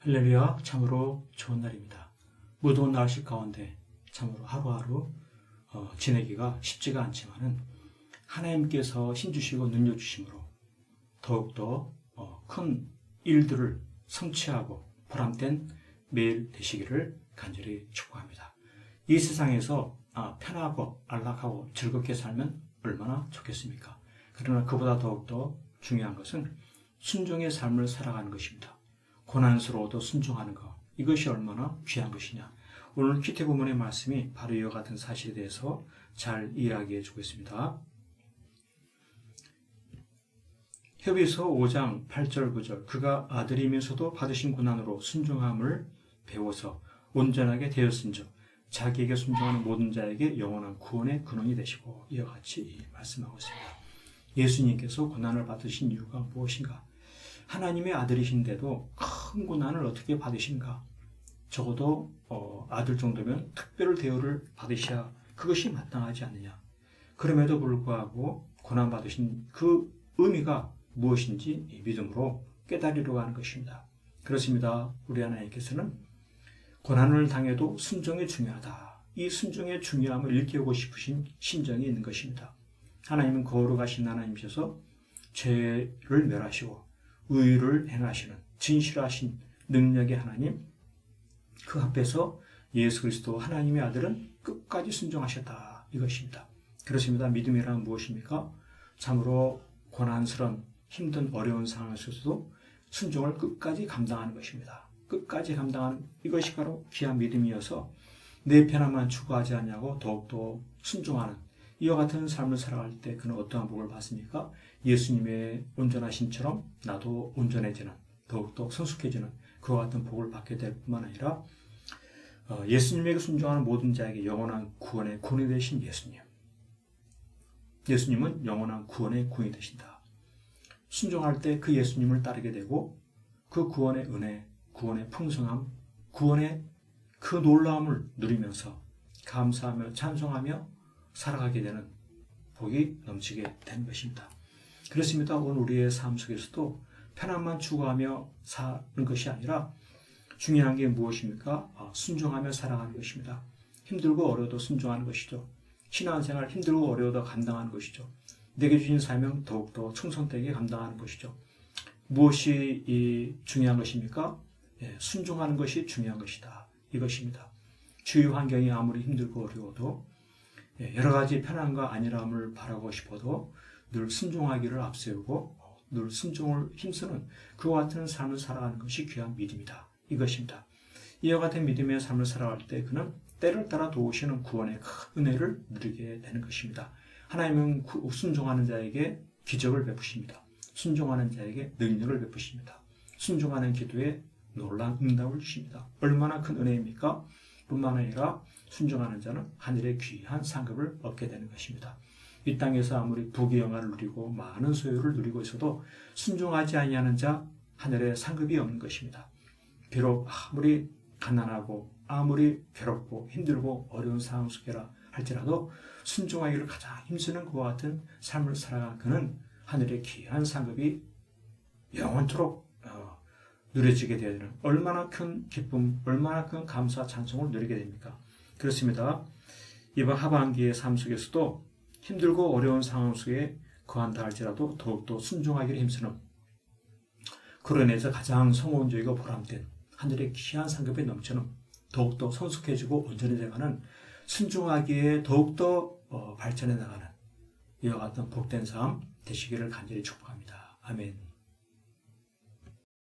할렐루야, 참으로 좋은 날입니다. 무더운 날씨 가운데 참으로 하루하루 지내기가 쉽지가 않지만은 하나님께서 힘주시고 능력주심으로 더욱더 큰 일들을 성취하고 보람된 매일 되시기를 간절히 축복합니다. 이 세상에서 편하고 안락하고 즐겁게 살면 얼마나 좋겠습니까? 그러나 그보다 더욱더 중요한 것은 순종의 삶을 살아가는 것입니다. 고난스러워도 순종하는 것, 이것이 얼마나 귀한 것이냐. 오늘 키티 본문의 말씀이 바로 이와 같은 사실에 대해서 잘 이야기해 주고 있습니다. 히브리서 5장 8절 9절 그가 아들이면서도 받으신 고난으로 순종함을 배워서 온전하게 되었은즉 자기에게 순종하는 모든 자에게 영원한 구원의 근원이 되시고 이와 같이 말씀하고 있습니다. 예수님께서 고난을 받으신 이유가 무엇인가? 하나님의 아들이신데도 큰 고난을 어떻게 받으신가? 적어도 아들 정도면 특별 대우를 받으셔야 그것이 마땅하지 않느냐? 그럼에도 불구하고 고난 받으신 그 의미가 무엇인지 믿음으로 깨달으려고 하는 것입니다. 그렇습니다. 우리 하나님께서는 고난을 당해도 순종이 중요하다. 이 순종의 중요함을 일깨우고 싶으신 심정이 있는 것입니다. 하나님은 거룩하신 하나님이셔서 죄를 멸하시고 의를 행하시는 진실하신 능력의 하나님, 그 앞에서 예수 그리스도 하나님의 아들은 끝까지 순종하셨다. 이것입니다. 그렇습니다. 믿음이란 무엇입니까? 참으로 고난스러운 힘든 어려운 상황 속에서도 순종을 끝까지 감당하는 것입니다. 끝까지 감당하는 이것이 바로 귀한 믿음이어서 내 편함만 추구하지 않냐고 더욱더 순종하는 이와 같은 삶을 살아갈 때 그는 어떠한 복을 받습니까? 예수님의 온전하심처럼 나도 온전해지는 더욱더 성숙해지는 그와 같은 복을 받게 될 뿐만 아니라 예수님에게 순종하는 모든 자에게 영원한 구원의 구원이 되신 예수님은 영원한 구원의 구원이 되신다. 순종할 때 그 예수님을 따르게 되고 그 구원의 은혜, 구원의 풍성함, 구원의 그 놀라움을 누리면서 감사하며 찬송하며 살아가게 되는 복이 넘치게 되는 것입니다. 그렇습니다. 오늘 우리의 삶 속에서도 편안만 추구하며 사는 것이 아니라 중요한 게 무엇입니까? 순종하며 살아가는 것입니다. 힘들고 어려워도 순종하는 것이죠. 신앙생활 힘들고 어려워도 감당하는 것이죠. 내게 주신 사명 더욱더 충성되게 감당하는 것이죠. 무엇이 중요한 것입니까? 순종하는 것이 중요한 것이다. 이것입니다. 주위 환경이 아무리 힘들고 어려워도 여러 가지 편안과 안일함을 바라고 싶어도 늘 순종하기를 앞세우고 늘 순종을 힘쓰는 그와 같은 삶을 살아가는 것이 귀한 믿음이다. 이것입니다. 이와 같은 믿음의 삶을 살아갈 때 그는 때를 따라 도우시는 구원의 큰 은혜를 누리게 되는 것입니다. 하나님은 순종하는 자에게 기적을 베푸십니다. 순종하는 자에게 능력을 베푸십니다. 순종하는 기도에 놀라운 응답을 주십니다. 얼마나 큰 은혜입니까? 뿐만 아니라 순종하는 자는 하늘의 귀한 상급을 얻게 되는 것입니다. 이 땅에서 아무리 부귀영화를 누리고 많은 소유를 누리고 있어도 순종하지 아니하는 자 하늘의 상급이 없는 것입니다. 비록 아무리 가난하고 아무리 괴롭고 힘들고 어려운 상황 속에라 할지라도 순종하기를 가장 힘쓰는 그와 같은 삶을 살아간 그는 하늘의 귀한 상급이 영원토록 누려지게 되는 얼마나 큰 기쁨, 얼마나 큰 감사, 찬송을 누리게 됩니까? 그렇습니다. 이번 하반기의 삶 속에서도 힘들고 어려운 상황 속에 거한다 할지라도 더욱더 순종하기를 힘쓰는 그로 인해서 가장 성공적이고 보람된 하늘의 귀한 상급에 넘치는 더욱더 성숙해지고 온전해져가는 순종하기에 더욱더 발전해 나가는 이와 같은 복된 삶 되시기를 간절히 축복합니다. 아멘.